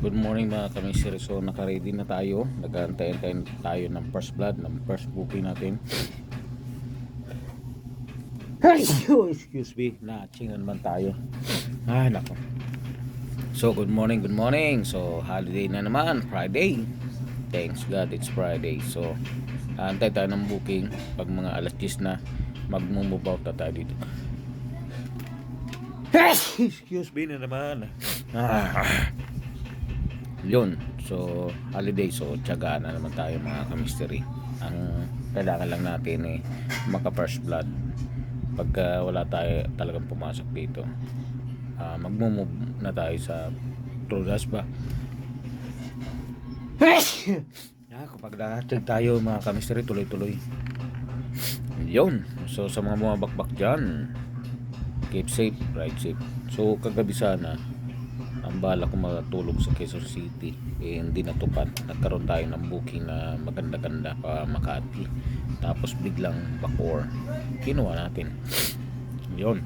good morning mga kamisir. So naka-ready na tayo. Nag-aantayin tayo ng first blood, ng first booking natin. Excuse me, na-aching na naman tayo. Ay nako. So good morning, good morning. So holiday na naman, Friday. Thanks God it's Friday. So antay tayo ng booking. Pag mga alas 10 na, mag-move out na tayo dito. Excuse me na naman. Yun, so holiday, so tiyagaan na naman tayo mga kamisteri. Ang kailangan lang natin maka first blood. Pagka wala tayo talagang pumasok dito, magmumove na tayo sa Trodas ba. Kapag natin tayo mga kamisteri, tuloy-tuloy. Yun, so sa mga bumabakbak dyan, keep safe, ride safe. So kagabi sana ang bala ko matulog sa Quezon City, hindi natupad. Nagkaroon tayo ng booking na maganda-ganda pa Makati, tapos biglang Bacoor kinuha natin. Yun,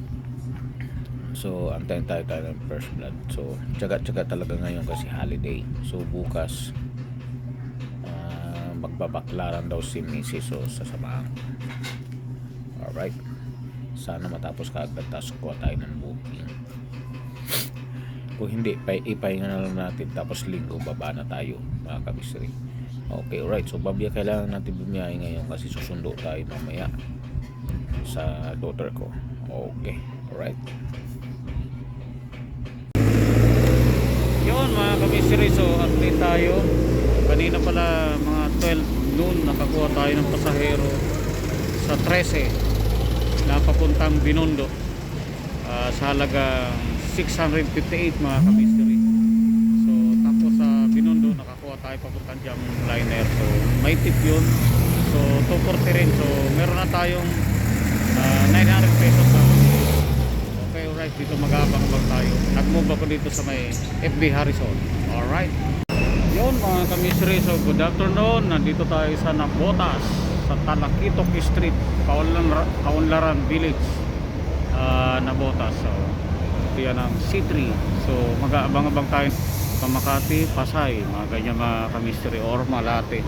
so antayin tayo ng first blood. So tsaga-tsaga talaga ngayon kasi holiday. So bukas magbabaklaran daw si Mrs. So sasamahan. Alright, sana matapos kaagad tapos kuha tayo ng booking. Kung hindi, ipahinga na lang natin, tapos linggo baba na tayo mga kabisri. Okay, alright. So babya kailangan natin bumiyahe ngayon kasi susundo tayo mamaya sa daughter ko. Okay, alright. Yun mga kabisri, so update tayo. Kanina pala mga 12 noon nakakuha tayo ng pasahero sa 13 na papuntang Binondo, sa halagang 658 mga kamisteri. So tapos sa Binondo nakakuha tayo papuntang Jamliner, so may tip yun. So 240 rin, so meron na tayong 900 pesos na. Okay, alright, dito mag-aabang-abang tayo. Nag-move ako dito sa may FB Harrison. Alright, yun mga kamisteri, so good afternoon. Nandito tayo sa Nabotas, sa Talakitok Street, Kaunlaran Village, Nabotas. So yan ang C3. So mag-aabang-abang tayo sa Makati, Pasay, mga ganyan mga kamisteri, or Malate,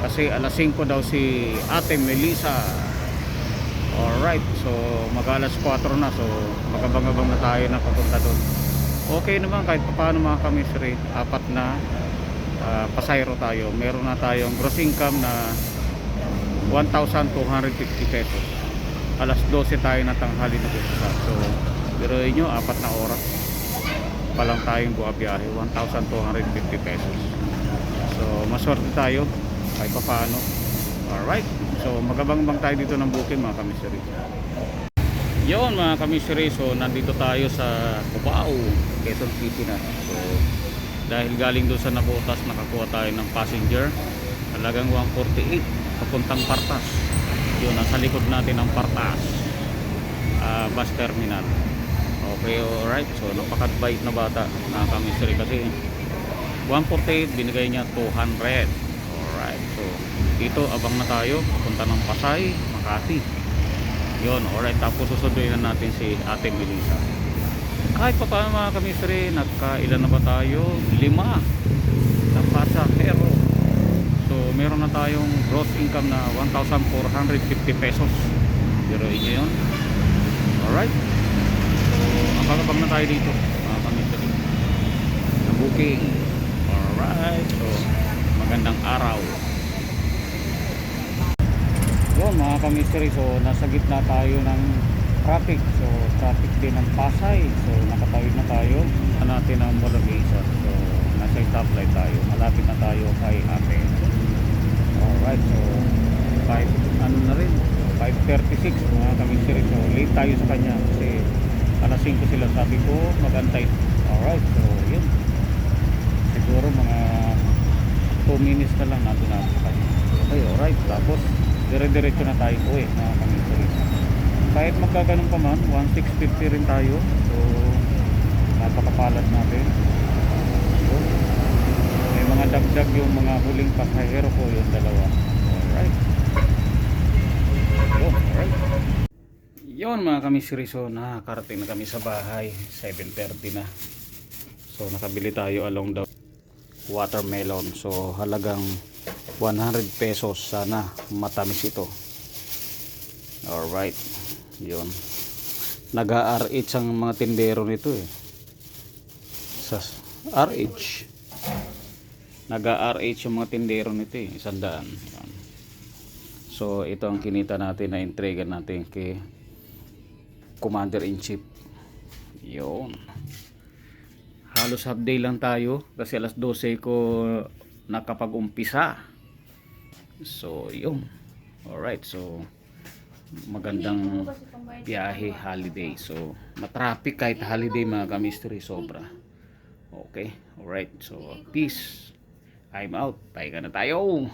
kasi alas 5 daw si Ate Melissa. Alright, so mag-alas 4 na, so mag-abang-abang na tayo na papunta doon. Okay naman kahit paano mga kamisteri, apat na pasayro tayo. Meron na tayong gross income na 1,250 pesos. Alas 12 tayo na tanghali na dito. So biruin nyo, 4 na oras pa lang tayong buhabiyahe, 1,250 pesos. So maswerte tayo kahit pa paano. Alright, so magabang-bang tayo dito ng booking mga kamiseri. Yun mga kamiseri, so nandito tayo sa Cubao, Quezon City na. So dahil galing doon sa Nabotas, nakakuha tayo ng passenger halagang 148 papuntang Partas. Yun, nasa likod natin ang Partas bus terminal. Okay, alright. So napakabait na bata na kamiseri, kasi 148 binigay niya 200. Alright, so dito abang na tayo papunta ng Pasay, Makati. Yun, alright. Tapos susunduin na natin si Ate Melissa. Kahit pa paano mga kamiseri, nagkailan na ba tayo? 5 na pasahero. So meron na tayong gross income na 1,450 pesos. Pero inyo yun. Alright, abang-abang na tayo dito mga kamiseri na booking. Alright, so magandang araw. Yun mga kamiseri, so nasa gitna tayo ng traffic. So traffic din ng Pasay. So nakatawid na tayo natin ang Mologisa. So nasa stoplight tayo, malapit na tayo kay Ate. Alright, so 5:36 mga kamiseri. So late tayo sa kanya kasi alas 5 sila, sabi ko magantay. Alright, so yun, siguro mga 2 minutes na lang natin sa kanya. Okay, alright, tapos dire-diretso na tayo uwi mga kamiseri. Kahit magkaganon pa man, 1,650 rin tayo. So napakapalad natin. So, may mga dagdag yung mga huling pasahero ko, yung dalawa. Alright, alright. Yun mga kamiseri, so nakakarating na kami sa bahay, 7:30 na. So nakabili tayo along the watermelon. So halagang 100 pesos, sana matamis ito. Alright, yun. Nag-RH ang mga tindero nito eh. Sa RH. Nag-RH yung mga tindero nito eh. 100. Yan. So ito ang kinita natin na entrega natin kay Commander-in-Chief. Yun. Halos half day lang tayo kasi alas 12 ko nakapag-umpisa. So yun. Alright, so magandang biyahe holiday. So matraffic kahit holiday mga kamistry, sobra. Okay, alright, so peace. I'm out, pahinga na tayo.